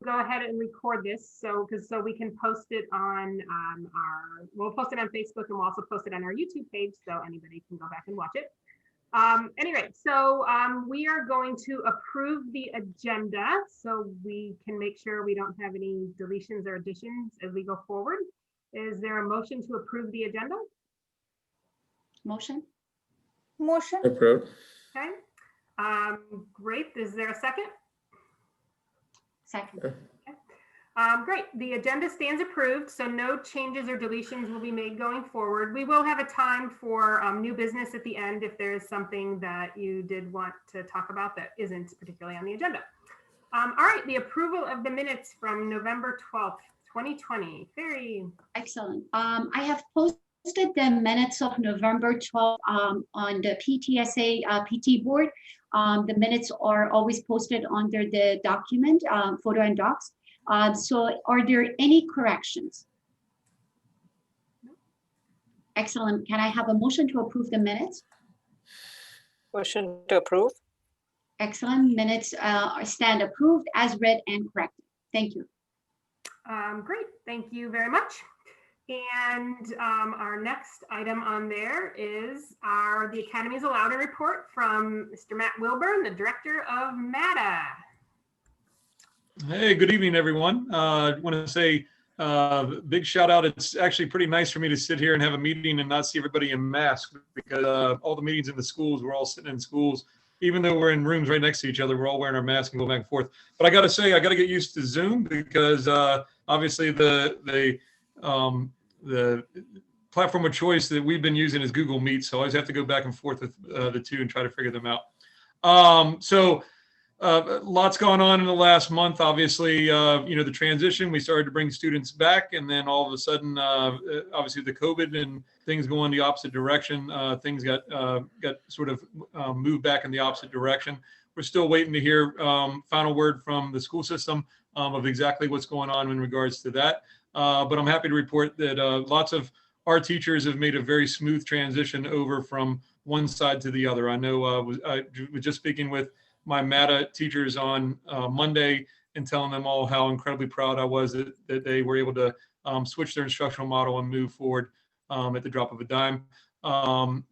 go ahead and record this so we can post it on we'll post it on Facebook, and we'll also post it on our YouTube page so anybody can go back and watch it. Anyway, so we are going to approve the agenda so we can make sure we don't have any deletions or additions as we go forward. Is there a motion to approve the agenda? Motion. Approved. Okay. Great. Is there a second? Second. Okay. Great. The agenda stands approved, so no changes or deletions will be made going forward. We will have a time for new business at the end if there is something that you did want to talk about that isn't particularly on the agenda. All right. The approval of the minutes from November 12th, 2020. Very Excellent. I have posted the minutes of November 12th on the PTSA PT board. The minutes are always posted under the document, photo and docs. So are there any corrections? Excellent. Can I have a motion to approve the minutes? Motion to approve. Excellent. Minutes stand approved as read and corrected. Thank you. great. Thank you very much. And our next item on there is the Academies of Loudoun report from Mr. Matt Wilburn, the director of MATA. Hey, good evening, everyone. I want to say big shout out. It's actually pretty nice for me to sit here and have a meeting and not see everybody in masks, because all the meetings in the schools, we're all sitting in schools. Even though we're in rooms right next to each other, we're all wearing our masks and go back and forth. But I got to say, I got to get used to Zoom, because obviously the platform of choice that we've been using is Google Meet. So I always have to go back and forth with the two and try to figure them out. Lots going on in the last month. Obviously, the transition, we started to bring students back, and then all of a sudden, obviously the COVID and things going the opposite direction. Things got sort of moved back in the opposite direction. We're still waiting to hear final word from the school system of exactly what's going on in regards to that. But I'm happy to report that lots of our teachers have made a very smooth transition over from one side to the other. I know I was just speaking with my MATA teachers on Monday and telling them all how incredibly proud I was that they were able to switch their instructional model and move forward at the drop of a dime.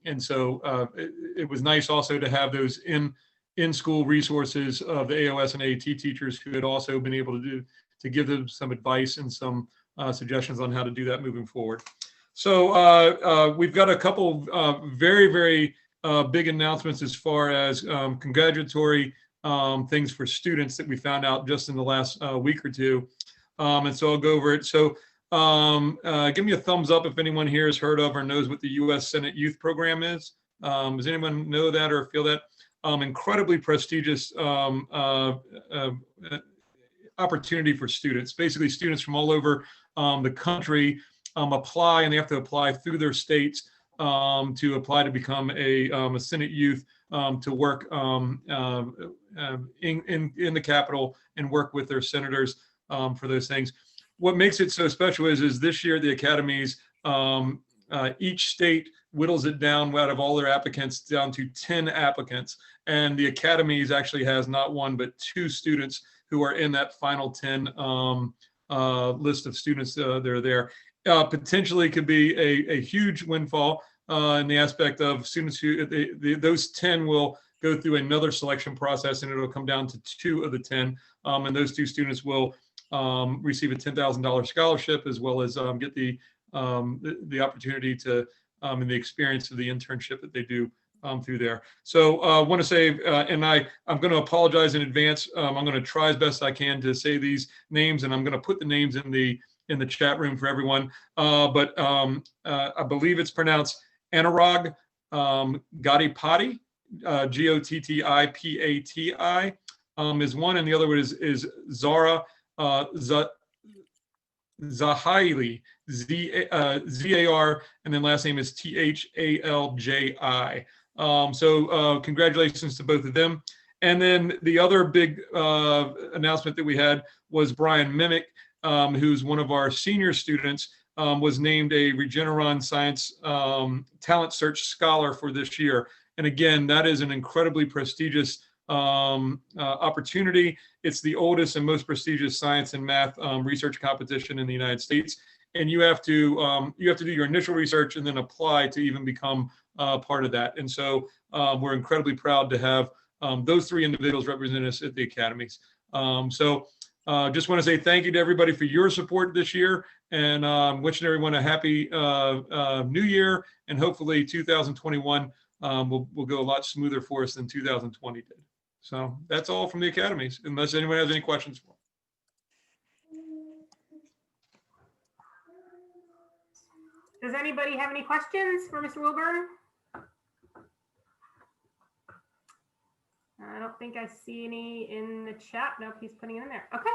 It was nice also to have those in-school resources of the AOS and AAT teachers who had also been able to give them some advice and some suggestions on how to do that moving forward. So we've got a couple very, very big announcements as far as congratulatory things for students that we found out just in the last week or two. And so I'll go over it. So give me a thumbs up if anyone here has heard of or knows what the U.S. Senate Youth Program is. Does anyone know that or feel that? Incredibly prestigious opportunity for students. Basically, students from all over the country apply, and they have to apply through their states to apply to become a Senate youth to work in the Capitol and work with their senators for those things. What makes it so special is this year the academies, each state whittles it down out of all their applicants down to 10 applicants, and the academies actually has not one but 2 students who are in that final 10 list of students that are there. Potentially could be a huge windfall in the aspect of students who those 10 will go through another selection process, and it'll come down to 2 of the 10, and those 2 students will receive a $10,000 scholarship, as well as get the opportunity to and the experience of the internship that they do through there. So I want to say, and I'm going to apologize in advance. I'm going to try as best I can to say these names, and I'm going to put the names in the chat room for everyone. But I believe it's pronounced Anurag Gottipati, Gottipati is one, and the other one is Zara Zahaili, Z-A-R, and then last name is T-H-A-L-J-I. So congratulations to both of them. And then the other big announcement that we had was Brian Mimick, who's one of our senior students, was named a Regeneron Science Talent Search Scholar for this year. And again, that is an incredibly prestigious opportunity. It's the oldest and most prestigious science and math research competition in the United States. And you have to do your initial research and then apply to even become part of that. And so we're incredibly proud to have those three individuals represent us at the academies. Just want to say thank you to everybody for your support this year, and wishing everyone a happy new year, and hopefully 2021 will go a lot smoother for us than 2020 did. So that's all from the academies, unless anyone has any questions for me. Does anybody have any questions for Mr. Wilburn? I don't think I see any in the chat. Nope, he's putting it in there. Okay,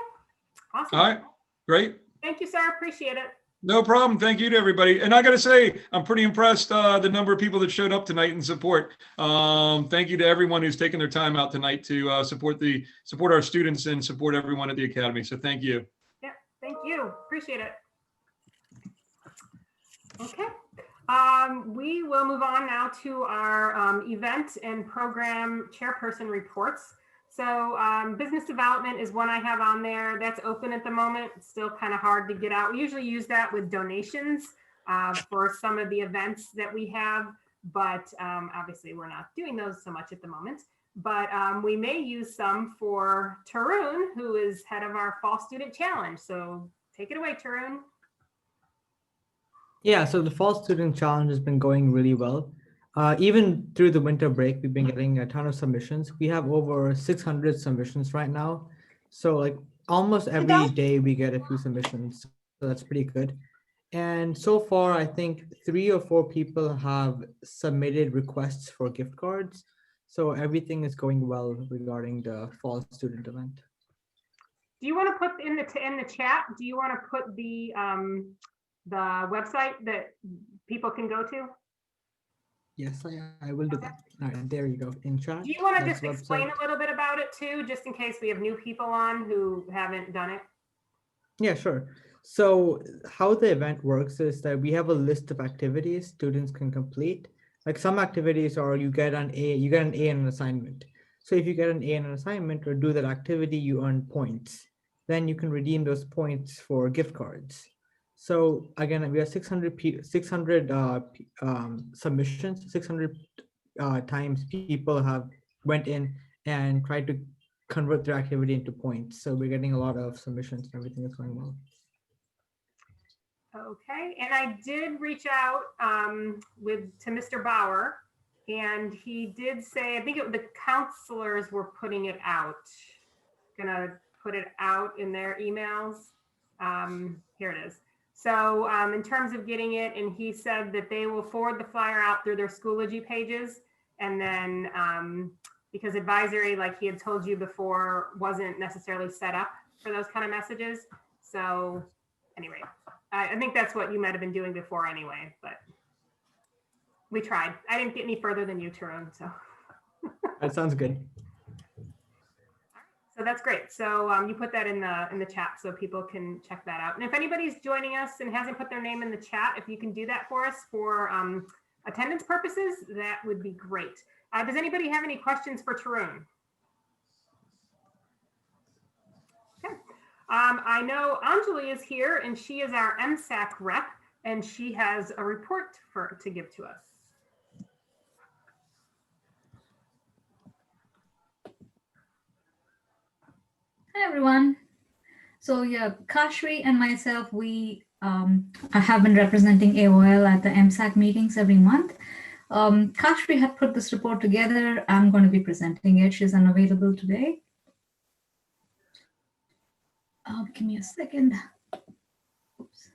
awesome. All right, great. Thank you, sir. Appreciate it. No problem. Thank you to everybody. And I got to say, I'm pretty impressed the number of people that showed up tonight in support. Thank you to everyone who's taken their time out tonight to support our students and support everyone at the Academy. So thank you. Yeah, thank you. Appreciate it. Okay. We will move on now to our event and program chairperson reports. So business development is one I have on there. That's open at the moment. It's still kind of hard to get out. We usually use that with donations for some of the events that we have, but obviously we're not doing those so much at the moment. But we may use some for Tarun, who is head of our Fall Student Challenge. So take it away, Tarun. Yeah, so the Fall Student Challenge has been going really well. Even through the winter break, we've been getting a ton of submissions. We have over 600 submissions right now. So like almost every day we get a few submissions. So that's pretty good. And so far, I think 3 or 4 people have submitted requests for gift cards. So everything is going well regarding the Fall Student event. Do you want to put in the chat? Do you want to put the website that people can go to? Yes, I will do that. All right, there you go, in chat. Do you want to just explain a little bit about it too, just in case we have new people on who haven't done it? Yeah, sure. So how the event works is that we have a list of activities students can complete. Like some activities are you get an A in an assignment. So if you get an A in an assignment or do that activity, you earn points. Then you can redeem those points for gift cards. So again, we have 600 submissions, 600 times people have went in and tried to convert their activity into points. So we're getting a lot of submissions and everything is going well. Okay, and I did reach out to Mr. Bauer, and he did say, I think the counselors were putting it out, gonna put it out in their emails. Here it is. So in terms of getting it, and he said that they will forward the flyer out through their Schoology pages. And then because advisory, like he had told you before, wasn't necessarily set up for those kind of messages. So anyway, I think that's what you might have been doing before anyway, but we tried. I didn't get any further than you, Tarun, so. That sounds good. So that's great. So you put that in the chat so people can check that out. And if anybody's joining us and hasn't put their name in the chat, if you can do that for us for attendance purposes, that would be great. Does anybody have any questions for Tarun? Okay. I know Anjali is here and she is our MSAC rep and she has a report to give to us. Hi, everyone. So yeah, Kashri and myself, we have been representing AOL at the MSAC meetings every month. Kashri had put this report together. I'm going to be presenting it. She's unavailable today. Give me a second. Oops.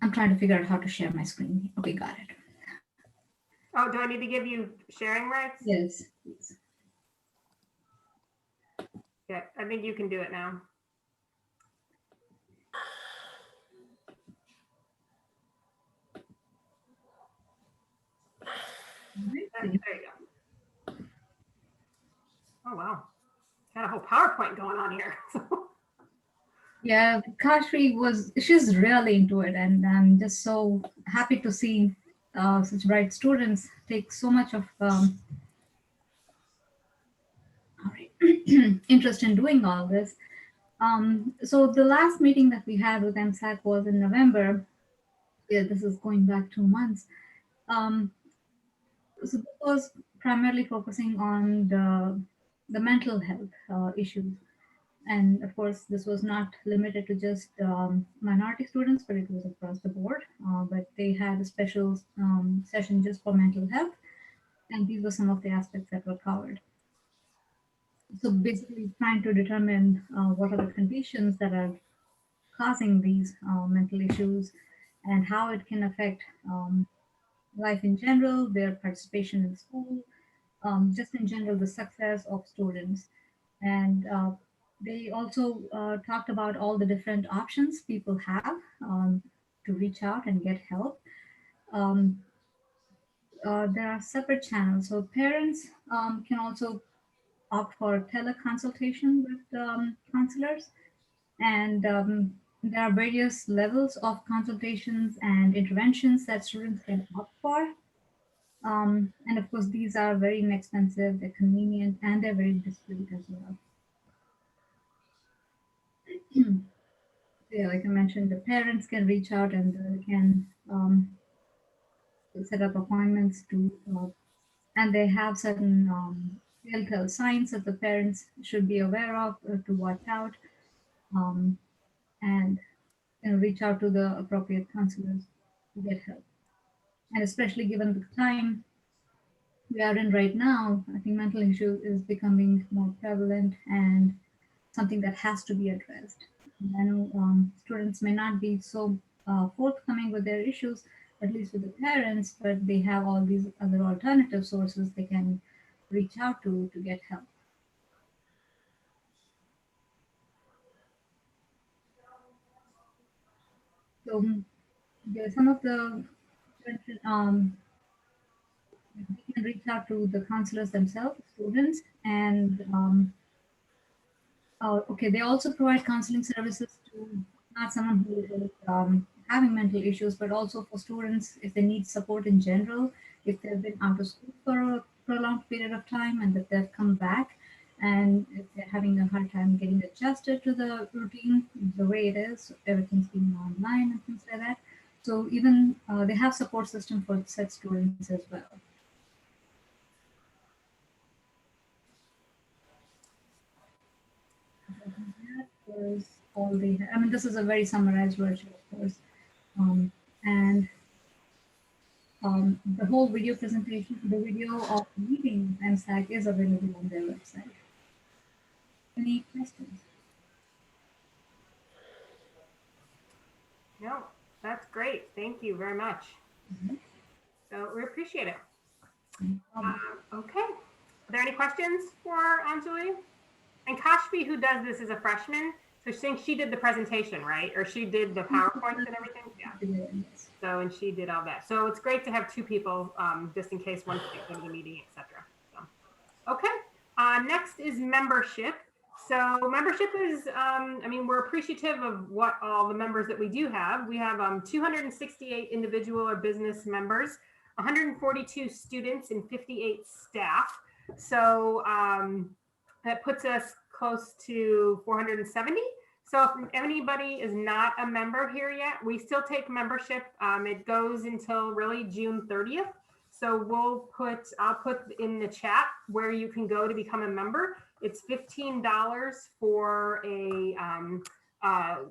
I'm trying to figure out how to share my screen. Okay, got it. Oh, do I need to give you sharing rights? Yes, please. Yeah, I think you can do it now. There you go. Oh, wow. Got a whole PowerPoint going on here. Yeah, Kashri she's really into it, and I'm just so happy to see such bright students take so much of interest in doing all this. So the last meeting that we had with MSAC was in November. Yeah, this is going back 2 months. So this was primarily focusing on the mental health issues. And of course, this was not limited to just minority students, but it was across the board. But they had a special session just for mental health. And these were some of the aspects that were covered. So basically trying to determine what are the conditions that are causing these mental issues and how it can affect life in general, their participation in school, just in general, the success of students. And they also talked about all the different options people have to reach out and get help. Um, there are separate channels. So parents can also opt for teleconsultation with counselors. And there are various levels of consultations and interventions that students can opt for. And of course, these are very inexpensive, they're convenient, and they're very discreet as well. Yeah, like I mentioned, the parents can reach out and can set up appointments to, and they have certain telltale signs that the parents should be aware of to watch out, um, and reach out to the appropriate counselors to get help. And especially given the time we are in right now, I think mental issue is becoming more prevalent and something that has to be addressed. And I know students may not be so forthcoming with their issues, at least with the parents, but they have all these other alternative sources they can reach out to get help. So yeah, some of the they can reach out to the counselors themselves, students, and okay, they also provide counseling services to not someone who is having mental issues, but also for students if they need support in general, if they've been out of school for a prolonged period of time and that they've come back, and if they're having a hard time getting adjusted to the routine, the way it is, everything's being online and things like that. So even they have support system for such students as well. That was all they had. I mean, this is a very summarized version, of course. And the whole video presentation, the video of the meeting with MSAC is available on their website. Any questions? No, that's great. Thank you very much. So we appreciate it. Okay. Are there any questions for Anjali? And Kashfi, who does this, is a freshman. So she did the presentation, right? Or she did the PowerPoints and everything? Yeah. So, and she did all that. So it's great to have two people, just in case one can't go to the meeting, etc. So, okay. Next is membership. So membership is, I mean, we're appreciative of what all the members that we do have. We have 268 individual or business members, 142 students, and 58 staff. So that puts us close to 470. So if anybody is not a member here yet, we still take membership. It goes until really June 30th. So I'll put in the chat where you can go to become a member. It's $15 for an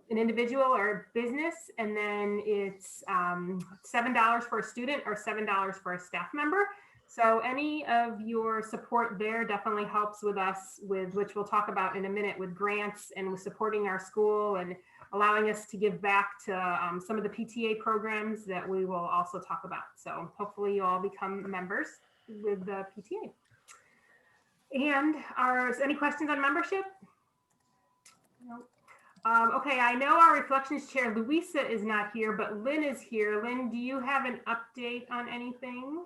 individual or business, and then it's $7 for a student or $7 for a staff member. So any of your support there definitely helps with us, with which we'll talk about in a minute, with grants and with supporting our school and allowing us to give back to some of the PTA programs that we will also talk about. So hopefully you all become members with the PTA. And any questions on membership? No. Okay, I know our reflections chair, Louisa, is not here, but Lynn is here. Lynn, do you have an update on anything?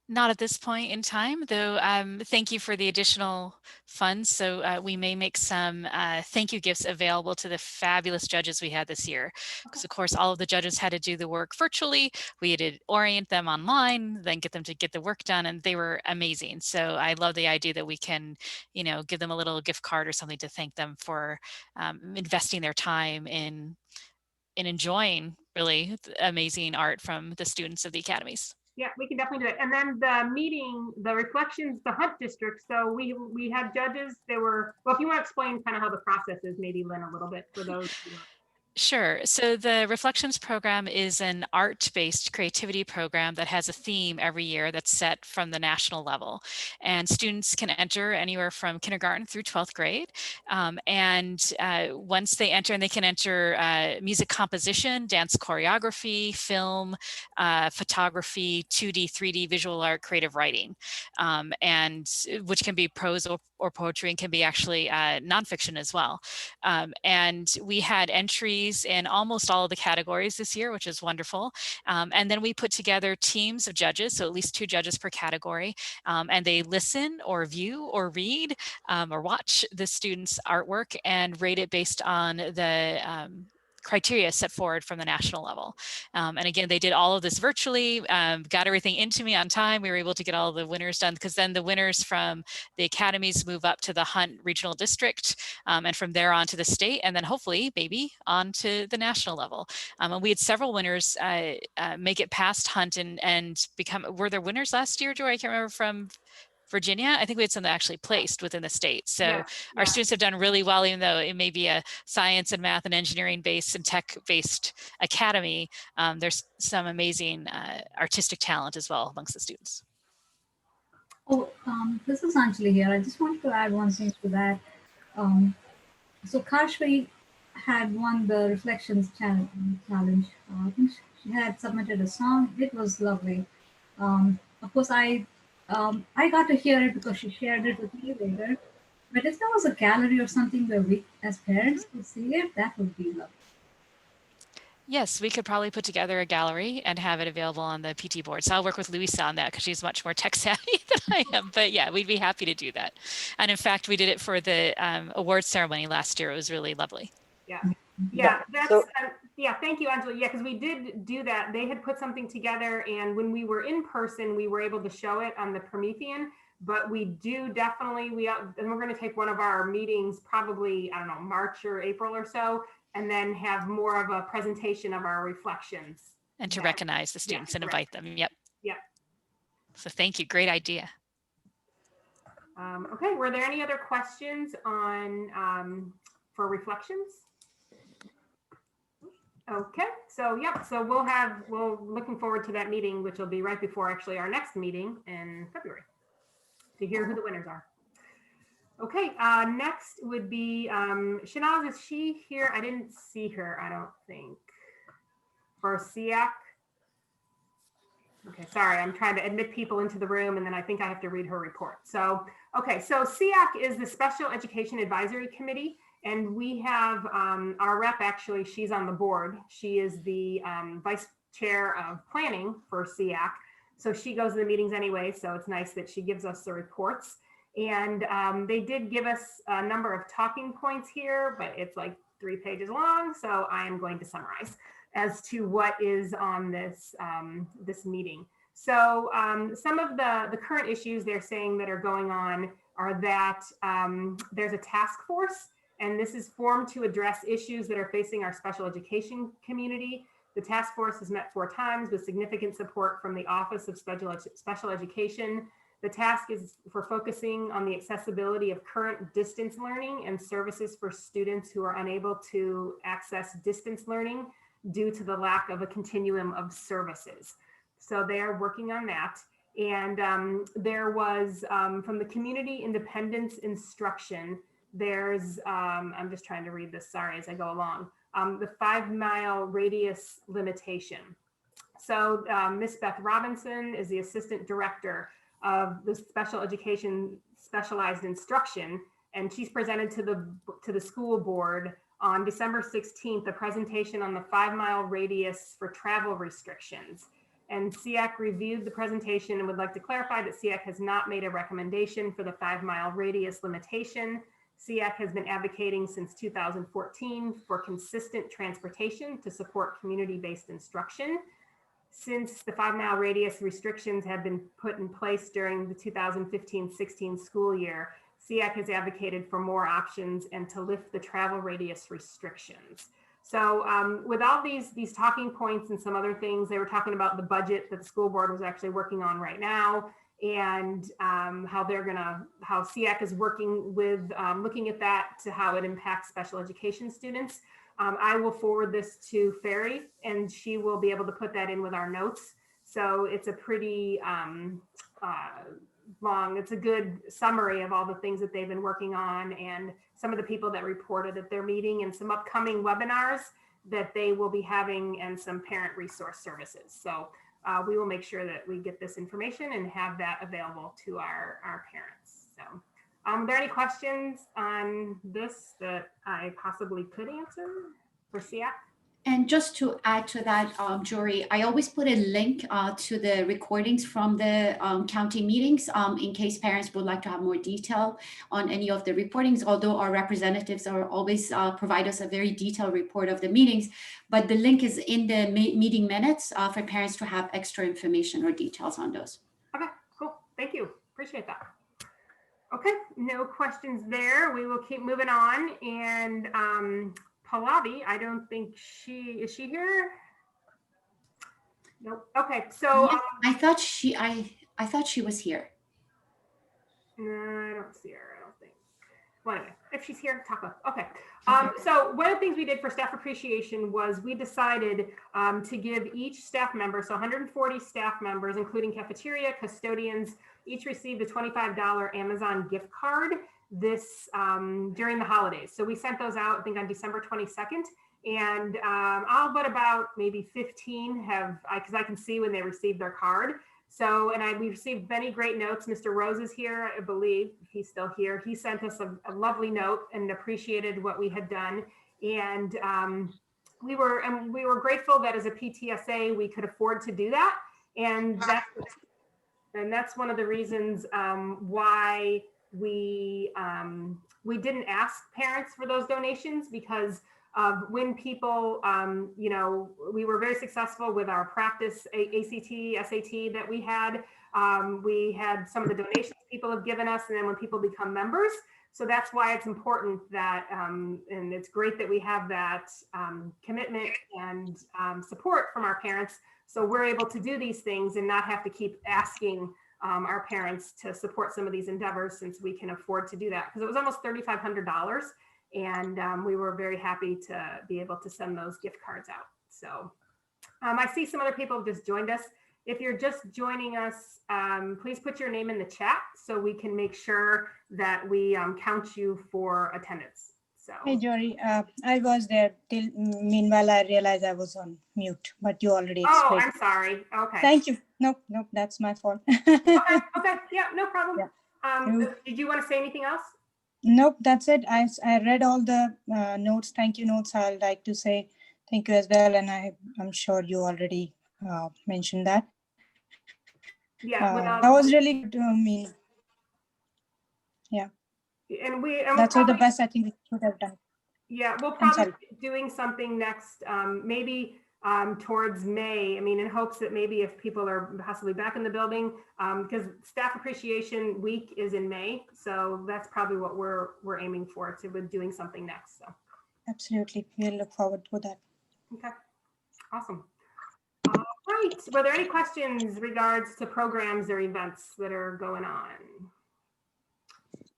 Not at this point in time, though. Thank you for the additional funds. So we may make some thank you gifts available to the fabulous judges we had this year. Because of course, all of the judges had to do the work virtually. We had to orient them online, then get them to get the work done, and they were amazing. So I love the idea that we can, give them a little gift card or something to thank them for investing their time in enjoying really amazing art from the students of the academies. Yeah, we can definitely do it. And then the meeting, the reflections, the Hunt district. So we had judges. They were, well, if you want to explain kind of how the process is, maybe Lynn, a little bit for those who are. Sure. So the Reflections program is an art-based creativity program that has a theme every year that's set from the national level. And students can enter anywhere from kindergarten through 12th grade. Once they enter, and they can enter music composition, dance choreography, film, photography, 2D, 3D, visual art, creative writing, and which can be prose or poetry, and can be actually nonfiction as well. And we had entries in almost all of the categories this year, which is wonderful. And then we put together teams of judges, so at least 2 judges per category, and they listen or view or read or watch the students' artwork and rate it based on the criteria set forward from the national level. And again, they did all of this virtually, got everything into me on time. We were able to get all the winners done, because then the winners from the academies move up to the Hunt Regional District, and from there on to the state, and then hopefully maybe on to the national level. And we had several winners make it past Hunt and become, were there winners last year, Joy? I can't remember, from Virginia. I think we had some that actually placed within the state. So our students have done really well, even though it may be a science and math and engineering based and tech based academy. There's some amazing artistic talent as well amongst the students. Oh, this is Anjali here. I just wanted to add one thing to that. So Kashvi had won the Reflections challenge. I think she had submitted a song. It was lovely. Of course, I got to hear it because she shared it with me later. But if there was a gallery or something where we, as parents, could see it, that would be lovely. Yes, we could probably put together a gallery and have it available on the PT board. So I'll work with Louisa on that, because she's much more tech savvy than I am. But yeah, we'd be happy to do that. And in fact, we did it for the awards ceremony last year. It was really lovely. Yeah, thank you, Angela. Yeah, because we did do that. They had put something together, and when we were in person, we were able to show it on the Promethean. But we do definitely, and we're going to take one of our meetings, probably, I don't know, March or April or so, and then have more of a presentation of our reflections. And to recognize the students and invite them. Yep. So thank you. Great idea. Okay, were there any other questions on for reflections? Okay, so we're looking forward to that meeting, which will be right before actually our next meeting in February, to hear who the winners are. Okay, next would be Shanaz. Is she here? I didn't see her, I don't think. For SEAC. Okay, sorry, I'm trying to admit people into the room, and then I think I have to read her report. So, okay, so SEAC is the Special Education Advisory Committee, and we have our rep, actually, she's on the board. She is the vice chair of planning for SEAC. So she goes to the meetings anyway, so it's nice that she gives us the reports. And they did give us a number of talking points here, but it's like 3 pages long. So I am going to summarize as to what is on this, this meeting. So some of the current issues they're saying that are going on are that there's a task force, and this is formed to address issues that are facing our special education community. The task force has met 4 times with significant support from the Office of Special Education. The task is for focusing on the accessibility of current distance learning and services for students who are unable to access distance learning due to the lack of a continuum of services. So they are working on that. And there was, from the community independence instruction, there's, I'm just trying to read this, sorry, as I go along, the 5-mile radius limitation. So Miss Beth Robinson is the assistant director of the special education specialized instruction, and she's presented to the school board on December 16th, a presentation on the 5-mile radius for travel restrictions. And SEAC reviewed the presentation and would like to clarify that SEAC has not made a recommendation for the 5-mile radius limitation. SEAC has been advocating since 2014 for consistent transportation to support community-based instruction. Since the 5-mile radius restrictions have been put in place during the 2015-16 school year, SEAC has advocated for more options and to lift the travel radius restrictions. So with all these talking points and some other things, they were talking about the budget that the school board was actually working on right now, and how SEAC is working with looking at that to how it impacts special education students. I will forward this to Ferry, and she will be able to put that in with our notes. So it's a pretty long, it's a good summary of all the things that they've been working on and some of the people that reported at their meeting and some upcoming webinars that they will be having and some parent resource services. So we will make sure that we get this information and have that available to our parents. So are there any questions on this that I possibly could answer for SEAC? And just to add to that, Jory, I always put a link to the recordings from the county meetings in case parents would like to have more detail on any of the reportings, although our representatives are always provide us a very detailed report of the meetings, but the link is in the meeting minutes for parents to have extra information or details on those. Okay, cool. Thank you. Appreciate that. Okay, no questions there. We will keep moving on. And Pallavi, I don't think is she here? Nope. Okay, so Yes, I thought she was here. no, I don't see her. I don't think. Well, anyway, if she's here, talk about. Okay. So one of the things we did for staff appreciation was we decided to give each staff member, so 140 staff members, including cafeteria, custodians, each received a $25 Amazon gift card this during the holidays. So we sent those out, I think, on December 22nd. And all but about maybe 15 have, because I can see when they received their card. So, and we received many great notes. Mr. Rose is here, I believe he's still here. He sent us a lovely note and appreciated what we had done. And we were grateful that as a PTSA, we could afford to do that. And that's one of the reasons why we didn't ask parents for those donations, because when people, you know, we were very successful with our practice ACT, SAT that we had. We had some of the donations people have given us, and then when people become members. So that's why it's important that, and it's great that we have that commitment and support from our parents. So we're able to do these things and not have to keep asking our parents to support some of these endeavors, since we can afford to do that, because it was almost $3,500. And we were very happy to be able to send those gift cards out. So I see some other people have just joined us. If you're just joining us, please put your name in the chat so we can make sure that we count you for attendance. So. Hey, Jory, I was there till meanwhile I realized I was on mute, but you already explained. Oh, I'm sorry. Okay. Thank you. Nope, that's my fault. Okay, yeah, no problem. Yeah. Did you want to say anything else? Nope, that's it. I read all the notes. Thank you notes. I'd like to say thank you as well. And I'm sure you already mentioned that. Yeah, that was really good. I mean, yeah. And that's all the best I think we should have done. Yeah, we'll probably be doing something next, maybe towards May. I mean, in hopes that maybe if people are possibly back in the building, because Staff Appreciation Week is in May, so that's probably what we're aiming for, to doing something next. So absolutely, we'll look forward to that. Okay, awesome. All right, were there any questions regards to programs or events that are going on?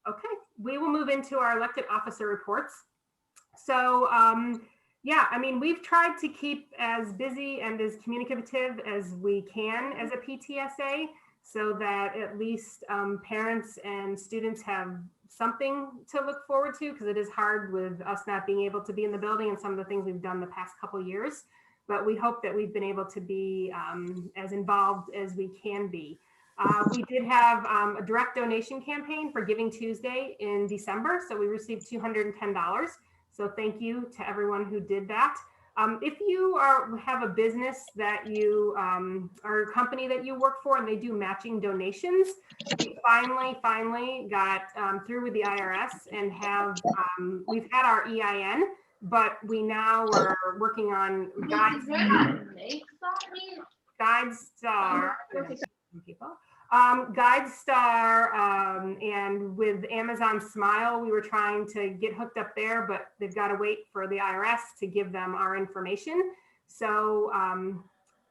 Okay, we will move into our elected officer reports. So yeah, I mean, we've tried to keep as busy and as communicative as we can as a PTSA, so that at least parents and students have something to look forward to, because it is hard with us not being able to be in the building and some of the things we've done the past couple of years. But we hope that we've been able to be as involved as we can be. We did have a direct donation campaign for Giving Tuesday in December, so we received $210. So thank you to everyone who did that. If you have a business that you or a company that you work for and they do matching donations, we finally got through with the IRS and have we've had our EIN, but we now are working on GuideStar. GuideStar and with Amazon Smile, we were trying to get hooked up there, but they've got to wait for the IRS to give them our information. So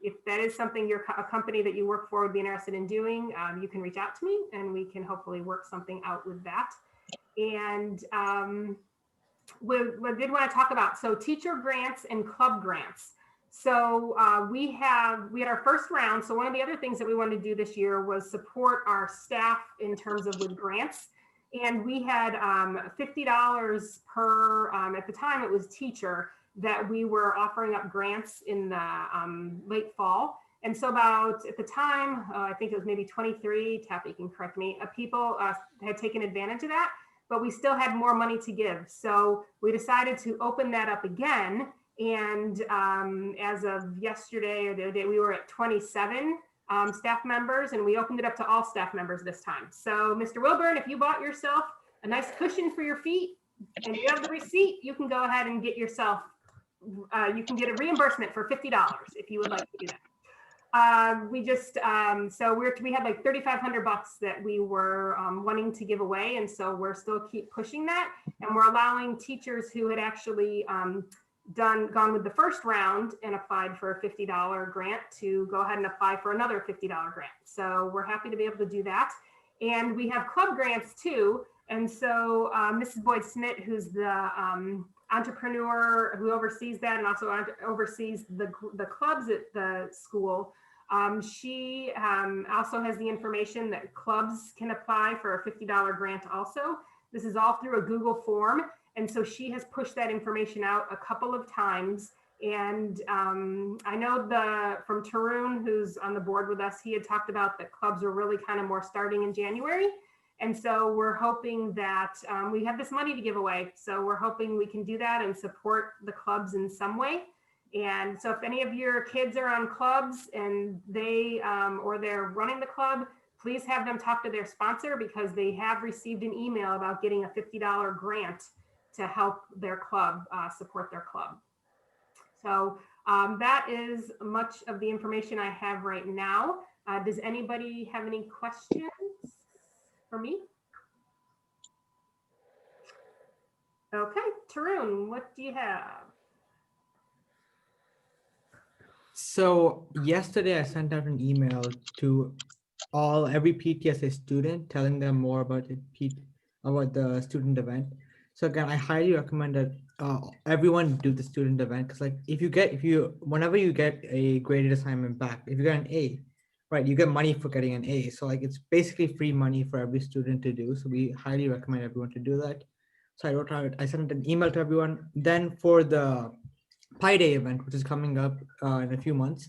if that is something a company that you work for would be interested in doing, you can reach out to me and we can hopefully work something out with that. And we did want to talk about, so teacher grants and club grants. So we had our first round. So one of the other things that we wanted to do this year was support our staff in terms of with grants. And we had $50 per, at the time it was teacher, that we were offering up grants in the late fall. And so about, at the time, I think it was maybe 23, Tappy can correct me, people had taken advantage of that, but we still had more money to give. So we decided to open that up again. And as of yesterday or the other day, we were at 27 staff members, and we opened it up to all staff members this time. So Mr. Wilburn, if you bought yourself a nice cushion for your feet and you have the receipt, you can go ahead and get yourself, you can get a reimbursement for $50 if you would like to do that. We just, so we had like 3,500 bucks that we were wanting to give away. And so we're still keep pushing that. And we're allowing teachers who had actually gone with the first round and applied for a $50 grant to go ahead and apply for another $50 grant. So we're happy to be able to do that. And we have club grants too. And so Mrs. Boyd-Smith, who's the entrepreneur who oversees that and also oversees the clubs at the school, she also has the information that clubs can apply for a $50 grant also. This is all through a Google form. And so she has pushed that information out a couple of times. And I know from Tarun, who's on the board with us, he had talked about that clubs are really kind of more starting in January. And so we're hoping that we have this money to give away. So we're hoping we can do that and support the clubs in some way. And so if any of your kids are on clubs and they, or they're running the club, please have them talk to their sponsor because they have received an email about getting a $50 grant to help their club, support their club. So that is much of the information I have right now. Does anybody have any questions for me? Okay, Tarun, what do you have? So yesterday I sent out an email to every PTSA student telling them more about the student event. So again, I highly recommend that everyone do the student event because like whenever you get a graded assignment back, if you get an A, right, you get money for getting an A. So like it's basically free money for every student to do. So we highly recommend everyone to do that. So I sent an email to everyone. Then for the Pi Day event, which is coming up in a few months,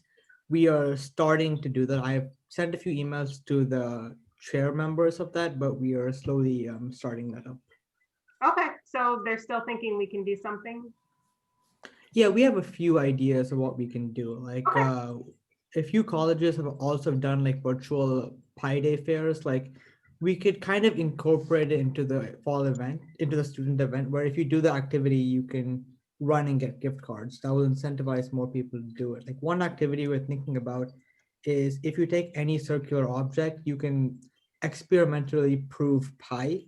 we are starting to do that. I have sent a few emails to the chair members of that, but we are slowly starting that up. Okay, so they're still thinking we can do something? Yeah, we have a few ideas of what we can do. Like a few colleges have also done like virtual Pi Day fairs. Like we could kind of incorporate it into the fall event, into the student event, where if you do the activity, you can run and get gift cards. That will incentivize more people to do it. Like one activity we're thinking about is if you take any circular object, you can experimentally prove pi.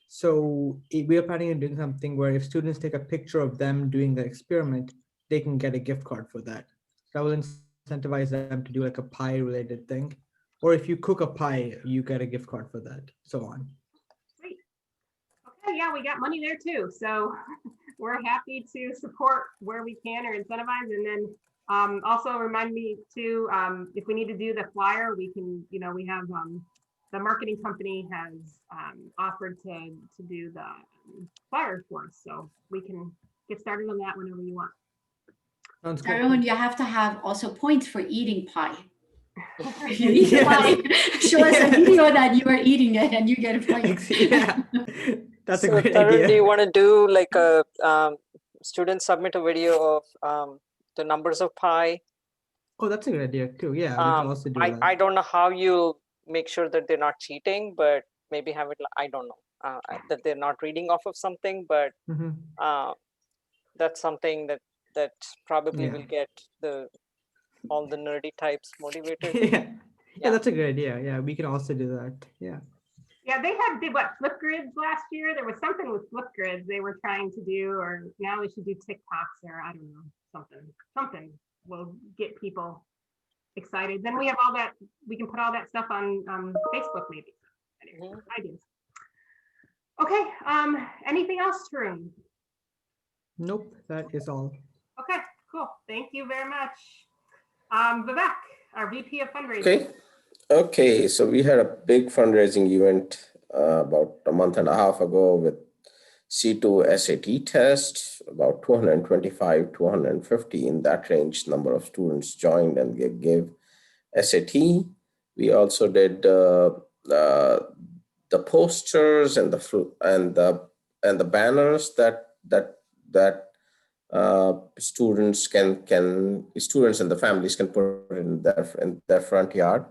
So we are planning on doing something where if students take a picture of them doing the experiment, they can get a gift card for that. That will incentivize them to do like a pie related thing. Or if you cook a pie, you get a gift card for that, so on. Sweet. Okay, yeah, we got money there too. So we're happy to support where we can or incentivize. And then also remind me too, if we need to do the flyer, we can, we have the marketing company has offered to do the flyer for us. So we can get started on that whenever you want. Sounds good. Everyone, you have to have also points for eating pie. If you eat the pie, show us a video that you are eating it and you get a point. Yeah, that's so a great Tarun, idea. do you want to do like a students submit a video of the numbers of pi. Oh, that's a good idea too. Yeah, we can also do that. I don't know how you make sure that they're not cheating, but maybe have it, I don't know, that they're not reading off of something, but Mhm. that's something that probably Yeah. will get all the nerdy types motivated. Yeah. Yeah. That's a good idea. Yeah, we can also do that. Yeah. Yeah, did what, flip grids last year? There was something with flip grids they were trying to do, or now we should do TikToks, or I don't know, something will get people excited. Then we have all that, we can put all that stuff on Facebook maybe. Anyway, ideas. Okay, anything else, Tarun? Nope, that is all. Okay, cool. Thank you very much. Vivek, our VP of fundraising. Okay. Okay, so we had a big fundraising event about a month and a half ago with C2 SAT test, about 225, 250 in that range number of students joined and gave SAT. We also did the posters and the banners that students students and the families can put in their front yard.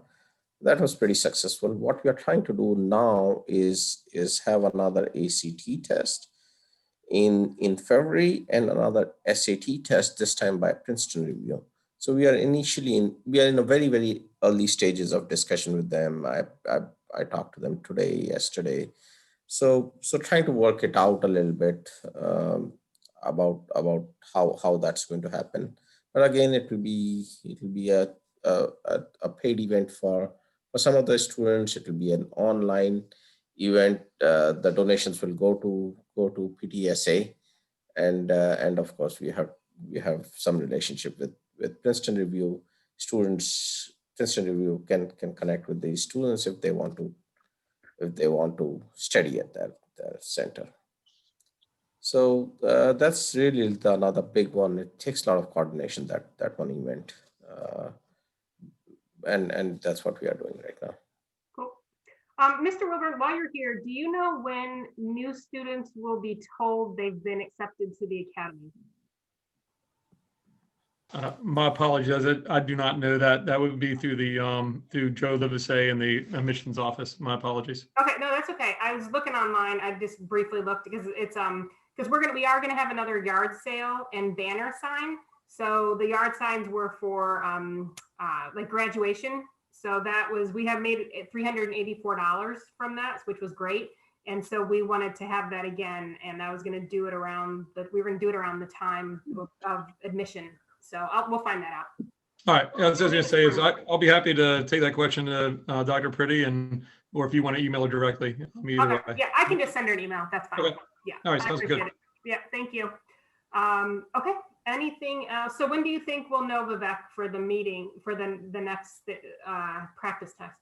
That was pretty successful. What we are trying to do now is have another ACT test in February and another SAT test, this time by Princeton Review. So we are in a very, very early stages of discussion with them. I talked to them yesterday. So trying to work it out a little bit about how that's going to happen. But again, it will be a paid event for some of the students. It will be an online event. The donations will go to PTSA, and of course we have some relationship with Princeton Review. Students, Princeton Review can connect with these students if they want to study at their center. So that's really another big one. It takes a lot of coordination, that one event, and that's what we are doing right now. Cool. Mr. Wilburn, while you're here, do you know when new students will be told they've been accepted to the academy? My apologies. I do not know that. That would be through through Joe Livesay and the admissions office. My apologies. Okay, no, that's okay. I was looking online. I just briefly looked because it's because we are gonna have another yard sale and banner sign. So the yard signs were for like graduation. So we have made it $384 from that, which was great. And so we wanted to have that again, and I was gonna do it around the time of admission. So we'll find that out. All right. As I was going to say is I'll be happy to take that question to Dr. Pretty, or if you want to email her directly. Either way. Yeah, I can just send her an email. That's fine. Okay. Yeah. All right. Sounds good. It. Yeah. Thank you. Okay. Anything else? So when do you think we'll know, Vivek, for the meeting for the next practice test?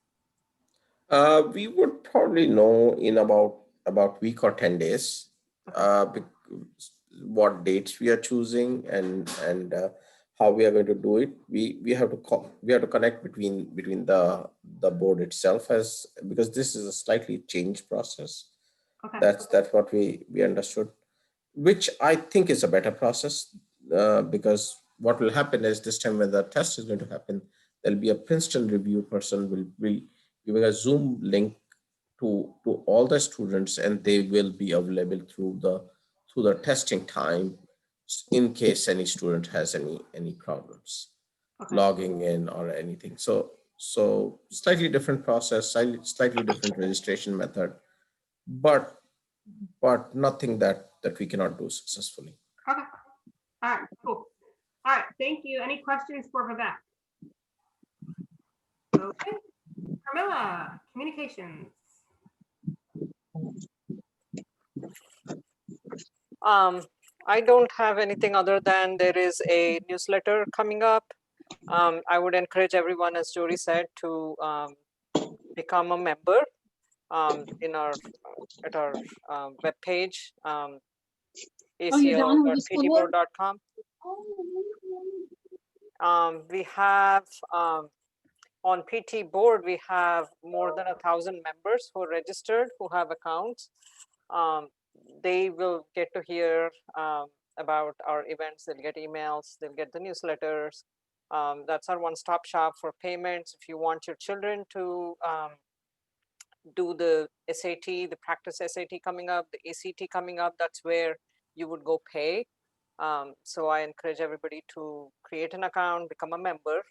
We would probably know in about week or 10 days what dates we are choosing and how we are going to do it. We have to connect between the board itself, because this is a slightly changed process. Okay. That's what we understood, which I think is a better process, because what will happen is this time when the test is going to happen, there'll be a Princeton Review person will be giving a Zoom link to all the students, and they will be available through the testing time in case any student has any problems logging in or anything. So slightly different process, slightly different registration method, but nothing that we cannot do successfully. Okay. All right. Cool. All right. Thank you. Any questions for Vivek? Okay. Carmilla, communications. I don't have anything other than there is a newsletter coming up. I would encourage everyone, as Jory said, to become a member at our webpage, acl.ptboard.com. We have on PT board, we have more than 1,000 members who are registered, who have accounts. they will get to hear about our events. They'll get emails, they'll get the newsletters. That's our one-stop shop for payments. If you want your children to do the SAT, the practice SAT coming up, the ACT coming up, that's where you would go pay. So I encourage everybody to create an account, become a member.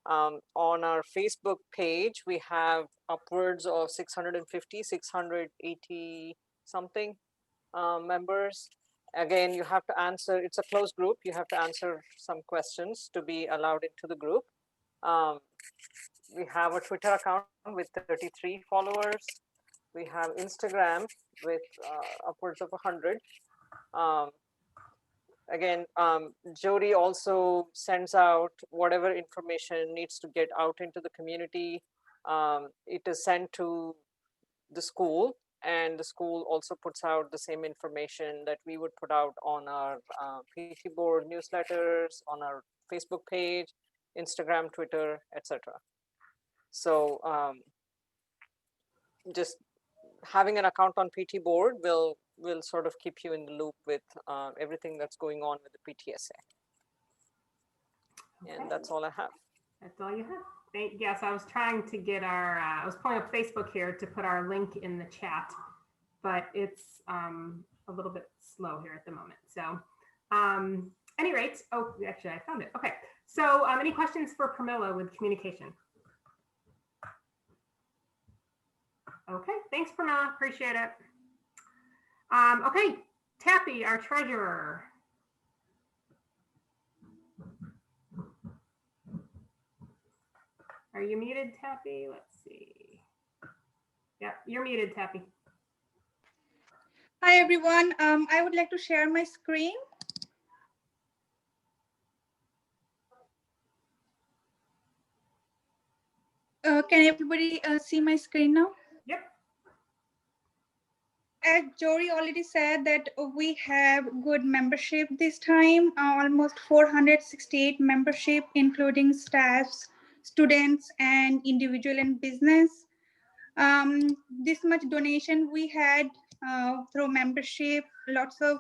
On our Facebook page, we have upwards of 650, 680 something members. Again, you have to answer, it's a closed group. You have to answer some questions to be allowed into the group. We have a Twitter account with 33 followers. We have Instagram with upwards of 100. Again, Jody also sends out whatever information needs to get out into the community. It is sent to the school, and the school also puts out the same information that we would put out on our PT board newsletters, on our Facebook page, Instagram, Twitter, etc. So just having an account on PT board will sort of keep you in the loop with everything that's going on with the PTSA. Okay. And that's all I have. That's all you have. Yes, I was trying to get our, I was pulling up Facebook here to put our link in the chat, but it's a little bit slow here at the moment. So any rate, oh, actually I found it. Okay, so any questions for Pramila with communication? Okay, thanks Pramila, appreciate it. Okay, Tappy, our treasurer. Are you muted, Tappy? Let's see. Yep, you're muted, Tappy. Hi, everyone. I would like to share my screen. Can everybody see my screen now? Yep. As Jory already said that we have good membership this time, almost 468 membership, including staffs, students, and individual and business. This much donation we had through membership. Lots of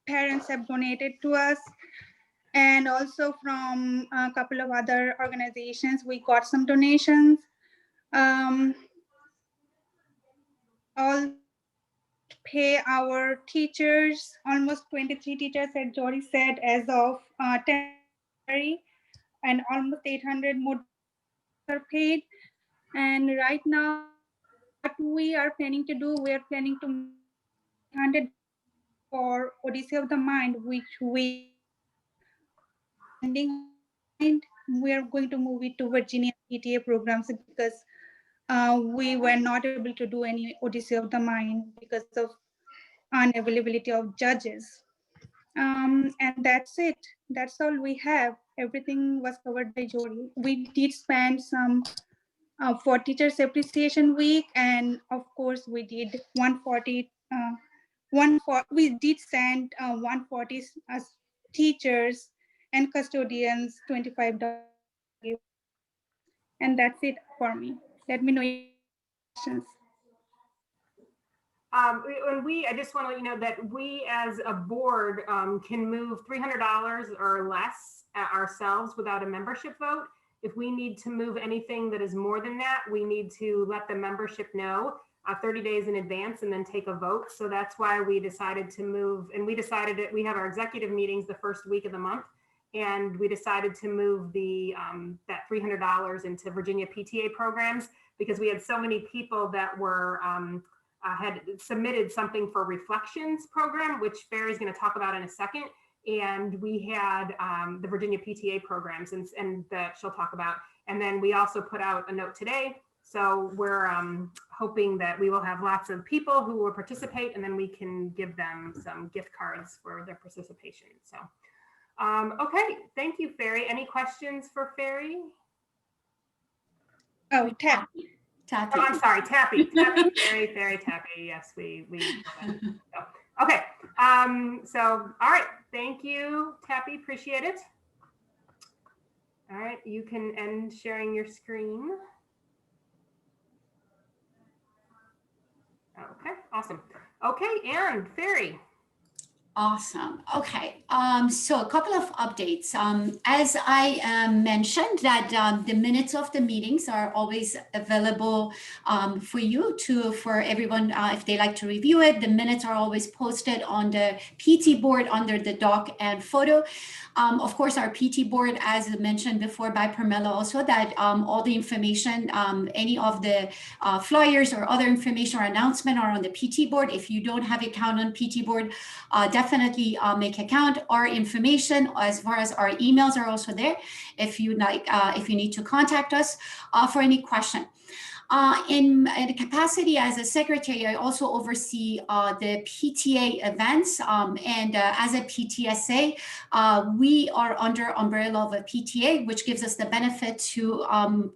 parents have donated to us, and also from a couple of other organizations we got some donations. All pay our teachers, almost 23 teachers, as Jory said, as of 10 February, and almost 800 more are paid. And right now, what we are planning to do, we are planning to 100 for Odyssey of the Mind, which we are going to move it to Virginia PTA programs because we were not able to do any Odyssey of the Mind because of unavailability of judges. And that's it. That's all we have. Everything was covered by Jory. We did spend some for Teachers Appreciation Week, and of course we did 140. We did send 140 teachers and custodians $25. And that's it for me. Let me know if you have questions. I just want to let you know that we as a board can move $300 or less ourselves without a membership vote. If we need to move anything that is more than that, we need to let the membership know 30 days in advance and then take a vote. So that's why we decided to move, and we decided that we have our executive meetings the first week of the month, and we decided to move the that $300 into Virginia PTA programs because we had so many people that were had submitted something for Reflections program, which Barry's going to talk about in a second. And we had the Virginia PTA programs and that she'll talk about. And then we also put out a note today. So we're hoping that we will have lots of people who will participate, and then we can give them some gift cards for their participation. So, okay, thank you, Ferry. Any questions for Ferry? Oh, Tappy. Tappy. Oh, I'm sorry, Tappy. Tappy, Ferry, Tappy. Yes, we so, okay. So, all right. Thank you, Tappy. Appreciate it. All right, you can end sharing your screen. Okay, awesome. Okay, Aaron, Ferry. Awesome. Okay. So a couple of updates. As I mentioned that the minutes of the meetings are always available for you for everyone if they like to review it. The minutes are always posted on the PT board under the doc and photo. Of course, our PT board, as mentioned before by Pamela also, that all the information, any of the flyers or other information or announcement are on the PT board. If you don't have account on PT board, definitely make account. Our information as far as our emails are also there if you like, if you need to contact us for any question. In capacity as a secretary, I also oversee the PTA events, and as a PTSA, we are under umbrella of a PTA, which gives us the benefit to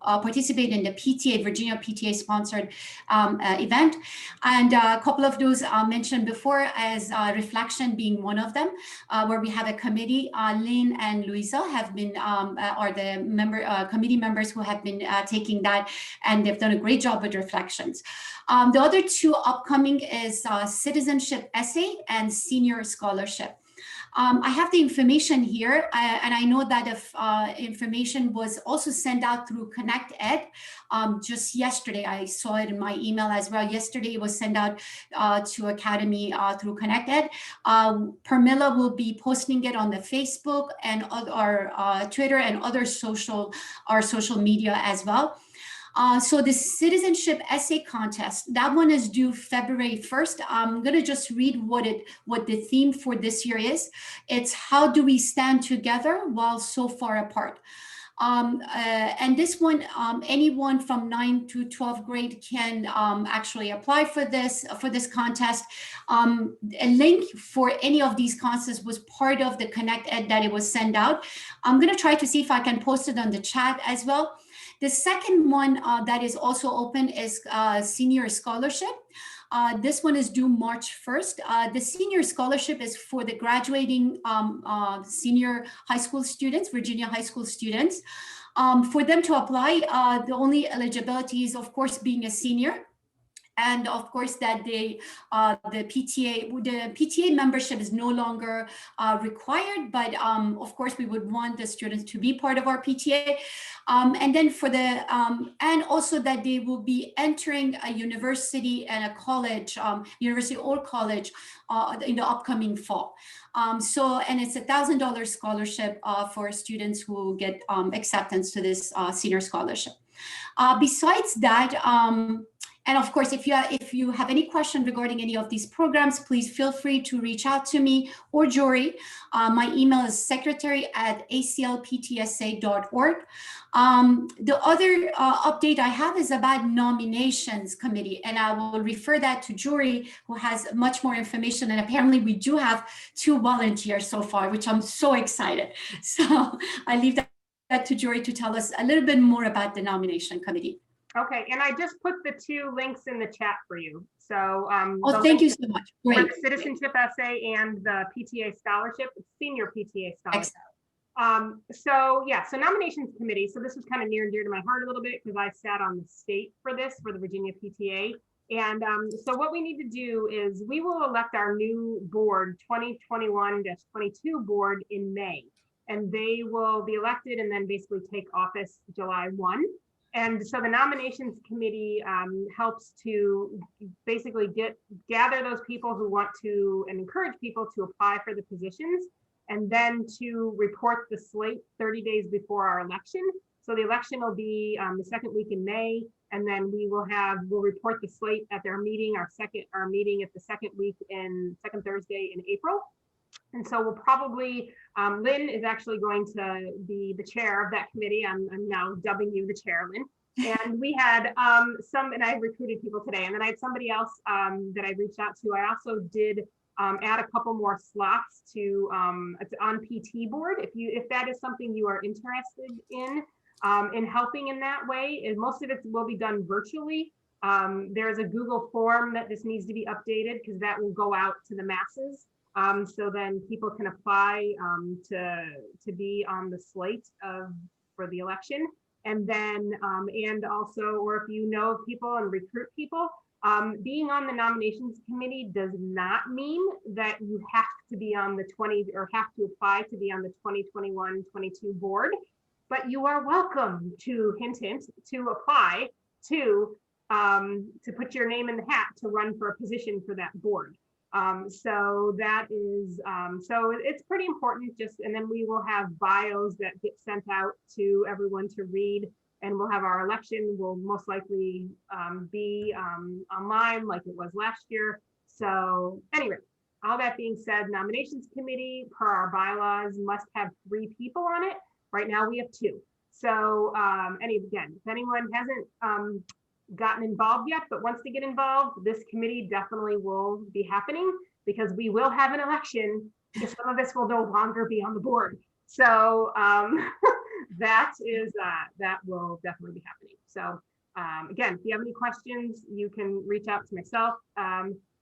participate in the PTA, Virginia PTA sponsored event. And a couple of those mentioned before as Reflection being one of them, where we have a committee. Lynn and Louisa have been, are the committee members who have been taking that, and they've done a great job with Reflections. The other two upcoming is Citizenship Essay and Senior Scholarship. I have the information here, and I know that if information was also sent out through Connect Ed just yesterday. I saw it in my email as well. Yesterday it was sent out to Academy through Connect Ed. Pamela will be posting it on the Facebook and our Twitter and other social media as well. So the citizenship essay contest, that one is due February 1st. I'm going to just read what the theme for this year is. It's how do we stand together while so far apart? And this one, anyone from 9th to 12th grade can actually apply for this contest. A link for any of these contests was part of the Connect Ed that it was sent out. I'm going to try to see if I can post it on the chat as well. The second one that is also open is Senior Scholarship. This one is due March 1st. The Senior Scholarship is for the graduating senior high school students, Virginia high school students. For them to apply, the only eligibility is, of course, being a senior. And of course that the PTA membership is no longer required, but of course we would want the students to be part of our PTA. And then for the, and also that they will be entering a university and a college, university or college in the upcoming fall. And it's $1,000 scholarship for students who get acceptance to this senior scholarship. Besides that, and of course, if you have any question regarding any of these programs, please feel free to reach out to me or Jory. My email is secretary@aclptsa.org. The other update I have is about nominations committee, and I will refer that to Jory, who has much more information. And apparently we do have 2 volunteers so far, which I'm so excited. So I leave that to Jory to tell us a little bit more about the nomination committee. Okay, and I just put the 2 links in the chat for you. So oh, thank you so much. Great. For the citizenship essay and the PTA scholarship, senior PTA scholarship. So yeah, so nominations committee. So this was kind of near and dear to my heart a little bit because I sat on the state for this, for the Virginia PTA. And so what we need to do is we will elect our new board, 2021-22 board in May. And they will be elected and then basically take office July 1. And so the nominations committee helps to basically gather those people who want to and encourage people to apply for the positions, and then to report the slate 30 days before our election. So the election will be the 2nd week in May, and then we'll report the slate at our meeting, our meeting at the 2nd Thursday in April. And so we'll probably, Lynn is actually going to be the chair of that committee. I'm now dubbing you the chair, Lynn. And we had and I recruited people today, and then I had somebody else that I reached out to. I also did add a couple more slots to on PT board. If that is something you are interested in helping in that way, and most of it will be done virtually. There's a Google form that this needs to be updated because that will go out to the masses. So then people can apply to be on the slate for the election. And then, and also, or if you know people and recruit people, Being on the nominations committee does not mean that you have to be on the have to apply to be on the 2021-22 board, but you are welcome to to apply to put your name in the hat to run for a position for that board. So that is, so it's pretty important and then we will have bios that get sent out to everyone to read, and we'll have our election will most likely be online like it was last year. So anyway, all that being said, nominations committee per our bylaws must have 3 people on it. Right now we have 2. So again, if anyone hasn't gotten involved yet, but wants to get involved, this committee definitely will be happening, because we will have an election because some of us will no longer be on the board. So that will definitely be happening. So again, if you have any questions, you can reach out to myself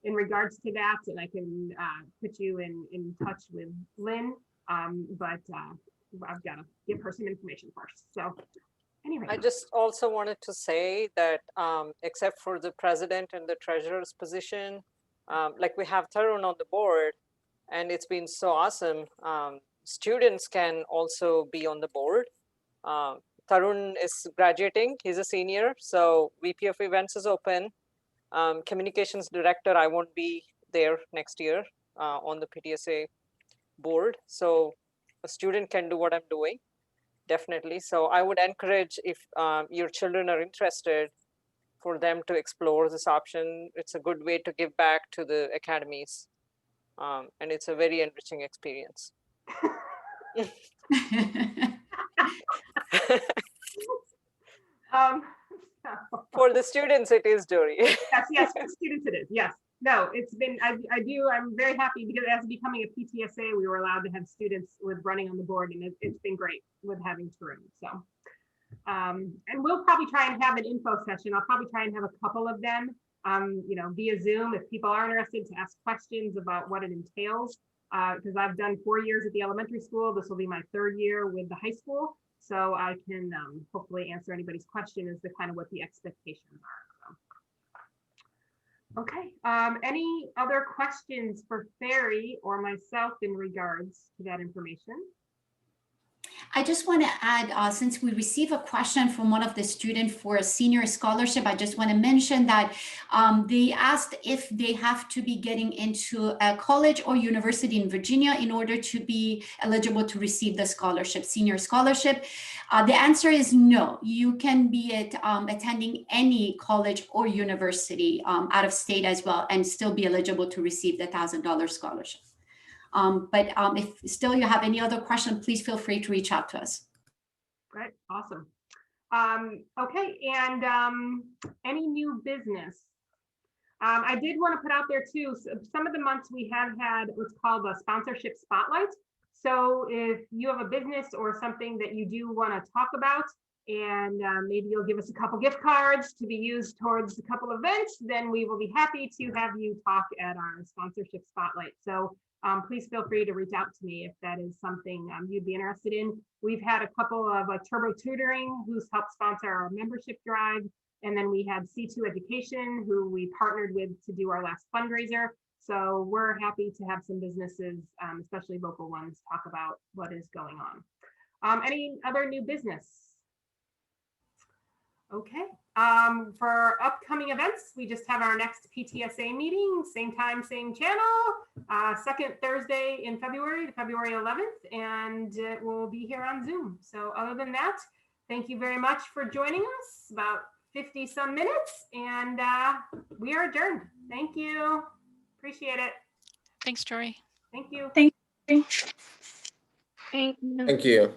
in regards to that, and I can put you in touch with Lynn. But I've got to give her some information first. So anyway. I just also wanted to say that except for the president and the treasurer's position, like we have Tarun on the board, and it's been so awesome. Students can also be on the board. Tarun is graduating, he's a senior, so VP of events is open. Communications director, I won't be there next year on the PTSA board. So a student can do what I'm doing. Definitely. So I would encourage, if your children are interested, for them to explore this option. It's a good way to give back to the academies. And it's a very enriching experience. For the students, it is, Dory. Yes, for the students it is. Yes. No, it's been, I'm very happy, because as becoming a PTSA, we were allowed to have students with running on the board, and it's been great with having Tarun. So, and we'll probably try and have an info session. I'll probably try and have a couple of them, via Zoom, if people are interested to ask questions about what it entails. Because I've done 4 years at the elementary school. This will be my 3rd year with the high school. So I can hopefully answer anybody's question as to kind of what the expectations are. Okay, any other questions for Ferry or myself in regards to that information? I just want to add, since we received a question from one of the students for a senior scholarship, I just want to mention that they asked if they have to be getting into a college or university in Virginia in order to be eligible to receive the scholarship, senior scholarship. The answer is no. You can be attending any college or university out of state as well, and still be eligible to receive the $1,000 scholarship. But if still you have any other question, please feel free to reach out to us. Great, awesome. Okay, and any new business? I did want to put out there too, some of the months we have had what's called a sponsorship spotlight. So if you have a business or something that you do want to talk about, and maybe you'll give us a couple gift cards to be used towards a couple events, then we will be happy to have you talk at our sponsorship spotlight. So please feel free to reach out to me if that is something you'd be interested in. We've had a couple of Turbo Tutoring who's helped sponsor our membership drive. And then we had C2 Education, who we partnered with to do our last fundraiser. So we're happy to have some businesses, especially local ones, talk about what is going on. Any other new business? Okay, for upcoming events, we just have our next PTSA meeting, same time, same channel, second Thursday in February, February 11th, and it will be here on Zoom. So other than that, thank you very much for joining us, about 50 some minutes, and we are adjourned. Thank you. Appreciate it. Thanks, Jory. Thank you. Thank you. Thank you. Thank you.